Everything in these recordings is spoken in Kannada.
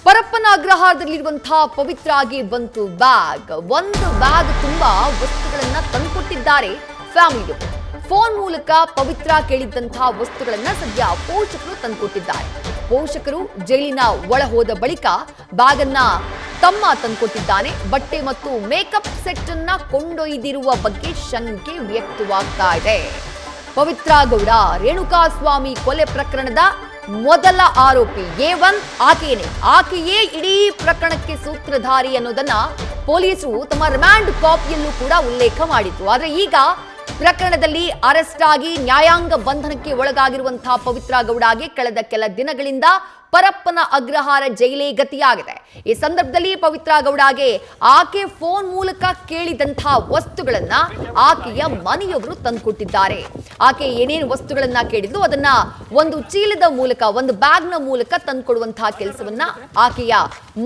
ಪರಪ್ಪನ ಅಗ್ರಹಾರದಲ್ಲಿರುವಂತಹ ಪವಿತ್ರ ಆಗಿ ಬಂತು ಬ್ಯಾಗ್. ಒಂದು ಬ್ಯಾಗ್ ತುಂಬಾ ವಸ್ತುಗಳನ್ನ ತಂದುಕೊಟ್ಟಿದ್ದಾರೆ ಫ್ಯಾಮಿಲಿ. ಫೋನ್ ಮೂಲಕ ಪವಿತ್ರ ಕೇಳಿದ್ದಂತಹ ವಸ್ತುಗಳನ್ನ ಸದ್ಯ ಪೋಷಕರು ತಂದುಕೊಟ್ಟಿದ್ದಾರೆ. ಪೋಷಕರು ಜೈಲಿನ ಒಳ ಹೋದ ಬಳಿಕ ಬ್ಯಾಗ್ ಅನ್ನ ತಮ್ಮ ತಂದುಕೊಟ್ಟಿದ್ದಾನೆ. ಬಟ್ಟೆ ಮತ್ತು ಮೇಕಪ್ ಸೆಟ್ ಅನ್ನ ಕೊಂಡೊಯ್ದಿರುವ ಬಗ್ಗೆ ಶಂಕೆ ವ್ಯಕ್ತವಾಗ್ತಾ ಇದೆ. ಪವಿತ್ರ ಗೌಡ ರೇಣುಕಾಸ್ವಾಮಿ ಕೊಲೆ ಪ್ರಕರಣದ ಮೊದಲ ಆರೋಪಿ A1 ಆಕೆಯೇ ಇಡೀ ಪ್ರಕರಣಕ್ಕೆ ಸೂತ್ರಧಾರಿ ಅನ್ನೋದನ್ನ ಪೊಲೀಸರು ತಮ್ಮ ರಿಮಾಂಡ್ ಕಾಪಿಯಲ್ಲೂ ಕೂಡ ಉಲ್ಲೇಖ ಮಾಡಿದ್ರು. ಆದ್ರೆ ಈಗ ಪ್ರಕರಣದಲ್ಲಿ ಅರೆಸ್ಟ್ ಆಗಿ ನ್ಯಾಯಾಂಗ ಬಂಧನಕ್ಕೆ ಒಳಗಾಗಿರುವಂತಹ ಪವಿತ್ರ ಗೌಡಗೆ ಕಳೆದ ಕೆಲ ದಿನಗಳಿಂದ ಪರಪ್ಪನ ಅಗ್ರಹಾರ ಜೈಲೇ ಗತಿಯಾಗಿದೆ. ಈ ಸಂದರ್ಭದಲ್ಲಿ ಪವಿತ್ರ ಗೌಡಗೆ ಆಕೆ ಫೋನ್ ಮೂಲಕ ಕೇಳಿದಂತಹ ವಸ್ತುಗಳನ್ನ ಆಕೆಯ ಮನೆಯವರು ತಂದುಕೊಟ್ಟಿದ್ದಾರೆ. ಆಕೆ ಏನೇನು ವಸ್ತುಗಳನ್ನ ಕೇಳಿದ್ರು ಅದನ್ನ ಒಂದು ಚೀಲದ ಮೂಲಕ, ಒಂದು ಬ್ಯಾಗ್ನ ಮೂಲಕ ತಂದುಕೊಡುವಂತಹ ಕೆಲಸವನ್ನ ಆಕೆಯ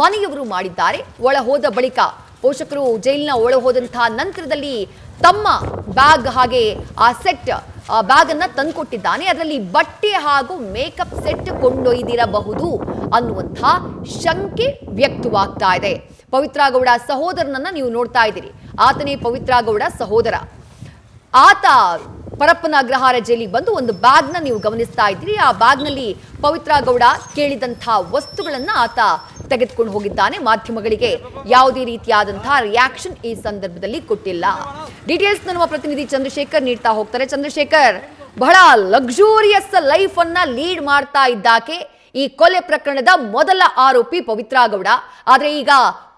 ಮನೆಯವರು ಮಾಡಿದ್ದಾರೆ. ಒಳ ಹೋದ ಬಳಿಕ ಪೋಷಕರು ಜೈಲಿನ ಒಳ ಹೋದಂತಹ ನಂತರದಲ್ಲಿ ತಮ್ಮ ಬ್ಯಾಗ್ ಹಾಗೆ ಆ ಸೆಟ್ ಬ್ಯಾಗ್ ಅನ್ನ ತಂದುಕೊಟ್ಟಿದ್ದಾನೆ. ಅದರಲ್ಲಿ ಬಟ್ಟೆ ಹಾಗೂ ಮೇಕಪ್ ಸೆಟ್ ಕೊಂಡೊಯ್ದಿರಬಹುದು ಅನ್ನುವಂತಹ ಶಂಕೆ ವ್ಯಕ್ತವಾಗ್ತಾ ಇದೆ. ಪವಿತ್ರ ಗೌಡ ಸಹೋದರನನ್ನ ನೀವು ನೋಡ್ತಾ ಇದ್ದೀರಿ. ಆತನೇ ಪವಿತ್ರ ಗೌಡ ಸಹೋದರ. ಆತ ಪರಪ್ಪನ ಅಗ್ರಹಾರ ಜೈಲಿಗೆ ಬಂದು ಒಂದು ಬ್ಯಾಗ್ನ ನೀವು ಗಮನಿಸ್ತಾ ಇದ್ದೀರಿ. ಆ ಬ್ಯಾಗ್ನಲ್ಲಿ ಪವಿತ್ರ ಗೌಡ ಕೇಳಿದಂತಹ ವಸ್ತುಗಳನ್ನ ಆತ ತೆಗೆದುಕೊಂಡು ಹೋಗಿದ್ದಾನೆ. ಮಾಧ್ಯಮಗಳಿಗೆ ಯಾವುದೇ ರೀತಿಯಾದಂತಹ ರಿಯಾಕ್ಷನ್ ಈ ಸಂದರ್ಭದಲ್ಲಿ ಕೊಟ್ಟಿಲ್ಲ. ಡೀಟೇಲ್ಸ್ ನಮ್ಮ ಪ್ರತಿನಿಧಿ ಚಂದ್ರಶೇಖರ್ ನೀಡ್ತಾ ಹೋಗ್ತಾರೆ. ಚಂದ್ರಶೇಖರ್, ಬಹಳ ಲಕ್ಸುರಿಯಸ್ ಲೈಫ್ ಅನ್ನ ಲೀಡ್ ಮಾಡ್ತಾ ಇದ್ದಾಕೆ ಈ ಕೊಲೆ ಪ್ರಕರಣದ ಮೊದಲ ಆರೋಪಿ ಪವಿತ್ರ ಗೌಡ. ಆದ್ರೆ ಈಗ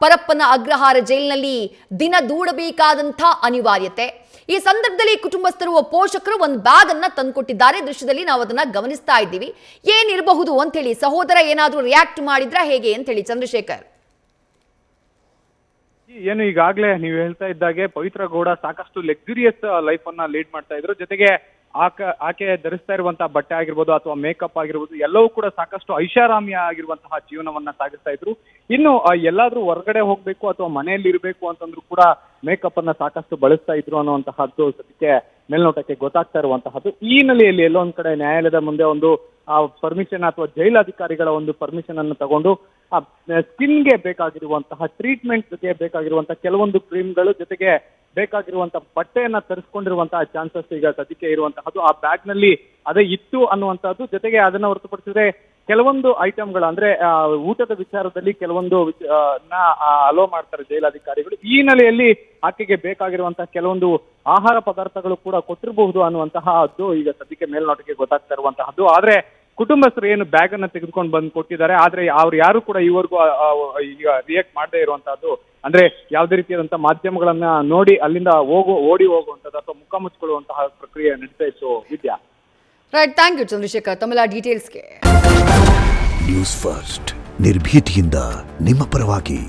ಪರಪ್ಪನ ಅಗ್ರಹಾರ ಜೈಲಿನಲ್ಲಿ ದಿನ ದೂಡಬೇಕಾದಂಥ ಅನಿವಾರ್ಯತೆ. ಈ ಸಂದರ್ಭದಲ್ಲಿ ಕುಟುಂಬಸ್ಥರು, ಪೋಷಕರು ಒಂದು ಬ್ಯಾಗ್ ಅನ್ನ ತಂದುಕೊಟ್ಟಿದ್ದಾರೆ. ದೃಶ್ಯದಲ್ಲಿ ನಾವು ಅದನ್ನ ಗಮನಿಸ್ತಾ ಇದ್ದೀವಿ. ಏನಿರಬಹುದು ಅಂತ ಹೇಳಿ ಸಹೋದರ ಏನಾದ್ರೂ ರಿಯಾಕ್ಟ್ ಮಾಡಿದ್ರ ಹೇಗೆ ಅಂತ ಹೇಳಿ ಚಂದ್ರಶೇಖರ್? ಏನು ಈಗಾಗಲೇ ನೀವು ಹೇಳ್ತಾ ಇದ್ದಾಗೆ ಪವಿತ್ರ ಗೌಡ ಸಾಕಷ್ಟು ಲಕ್ಸುರಿಯಸ್ ಲೈಫ್ ಅನ್ನ ಲೀಡ್ ಮಾಡ್ತಾ ಇದ್ರು. ಜೊತೆಗೆ ಆಕೆ ಧರಿಸ್ತಾ ಇರುವಂತಹ ಬಟ್ಟೆ ಆಗಿರ್ಬೋದು ಅಥವಾ ಮೇಕಪ್ ಆಗಿರ್ಬೋದು ಎಲ್ಲವೂ ಕೂಡ ಸಾಕಷ್ಟು ಐಷಾರಾಮ್ಯ ಆಗಿರುವಂತಹ ಜೀವನವನ್ನ ಸಾಗಿಸ್ತಾ ಇದ್ರು. ಇನ್ನು ಎಲ್ಲಾದ್ರೂ ಹೊರಗಡೆ ಹೋಗ್ಬೇಕು ಅಥವಾ ಮನೆಯಲ್ಲಿ ಇರಬೇಕು ಅಂತಂದ್ರೂ ಕೂಡ ಮೇಕಪ್ ಅನ್ನ ಸಾಕಷ್ಟು ಬಳಸ್ತಾ ಇದ್ರು ಅನ್ನುವಂತಹದ್ದು ಸದ್ಯಕ್ಕೆ ಮೇಲ್ನೋಟಕ್ಕೆ ಗೊತ್ತಾಗ್ತಾ ಇರುವಂತಹದ್ದು. ಈ ಹಿನ್ನೆಲೆಯಲ್ಲಿ ಎಲ್ಲೋ ಒಂದ್ ಕಡೆ ನ್ಯಾಯಾಲಯದ ಮುಂದೆ ಒಂದು ಪರ್ಮಿಷನ್ ಅಥವಾ ಜೈಲಾಧಿಕಾರಿಗಳ ಒಂದು ಪರ್ಮಿಷನ್ ಅನ್ನು ತಗೊಂಡು ಸ್ಕಿನ್ಗೆ ಬೇಕಾಗಿರುವಂತಹ ಟ್ರೀಟ್ಮೆಂಟ್ಗೆ ಬೇಕಾಗಿರುವಂತಹ ಕೆಲವೊಂದು ಕ್ರೀಮ್ಗಳು ಜೊತೆಗೆ ಬೇಕಾಗಿರುವಂತಹ ಬಟ್ಟೆಯನ್ನ ತರಿಸ್ಕೊಂಡಿರುವಂತಹ ಚಾನ್ಸಸ್ ಈಗ ಸದ್ಯಕ್ಕೆ ಇರುವಂತಹದ್ದು. ಆ ಬ್ಯಾಗ್ ನಲ್ಲಿ ಅದೇ ಇತ್ತು ಅನ್ನುವಂಥದ್ದು. ಜೊತೆಗೆ ಅದನ್ನ ಹೊರತುಪಡಿಸಿದ್ರೆ ಕೆಲವೊಂದು ಐಟಮ್ಗಳು ಅಂದ್ರೆ ಊಟದ ವಿಚಾರದಲ್ಲಿ ಕೆಲವೊಂದು ಅಲೋ ಮಾಡ್ತಾರೆ ಜೈಲಾಧಿಕಾರಿಗಳು. ಈ ಹಿನ್ನೆಲೆಯಲ್ಲಿ ಆಕೆಗೆ ಬೇಕಾಗಿರುವಂತಹ ಕೆಲವೊಂದು ಆಹಾರ ಪದಾರ್ಥಗಳು ಕೂಡ ಕೊಟ್ಟಿರಬಹುದು ಅನ್ನುವಂತಹದ್ದು ಈಗ ಸದ್ಯಕ್ಕೆ ಮೇಲ್ನೋಟಕ್ಕೆ ಗೊತ್ತಾಗ್ತಾ ಇರುವಂತಹದ್ದು. ಆದ್ರೆ ಕುಟುಂಬಸ್ಥರು ಏನು ಬ್ಯಾಗ್ ಅನ್ನ ತೆಗೆದುಕೊಂಡು ಬಂದು ಕೊಟ್ಟಿದ್ದಾರೆ, ಆದ್ರೆ ಅವ್ರು ಯಾರು ಕೂಡ ಈವರೆಗೂ ಈಗ ರಿಯಾಕ್ಟ್ ಮಾಡದೇ ಇರುವಂತಹದ್ದು. ಅಂದ್ರೆ ಯಾವುದೇ ರೀತಿಯಾದಂತಹ ಮಾಧ್ಯಮಗಳನ್ನ ನೋಡಿ ಅಲ್ಲಿಂದ ಓಡಿ ಹೋಗುವಂತದ್ದು ಅಥವಾ ಮುಖ ಮುಚ್ಚಿಕೊಳ್ಳುವಂತಹ ಪ್ರಕ್ರಿಯೆ ನಡೀತಾ ಇತ್ತು. ವಿದ್ಯಾ, ರೈಟ್, ಥ್ಯಾಂಕ್ ಯು ಚಂದ್ರಶೇಖರ್ ತಮ್ಮೆಲ್ಲ ಡೀಟೇಲ್ಸ್ಗೆ. ನ್ಯೂಸ್ ಫಸ್ಟ್ ನಿರ್ಭೀತಿಯಿಂದ ನಿಮ್ಮ ಪರವಾಗಿ.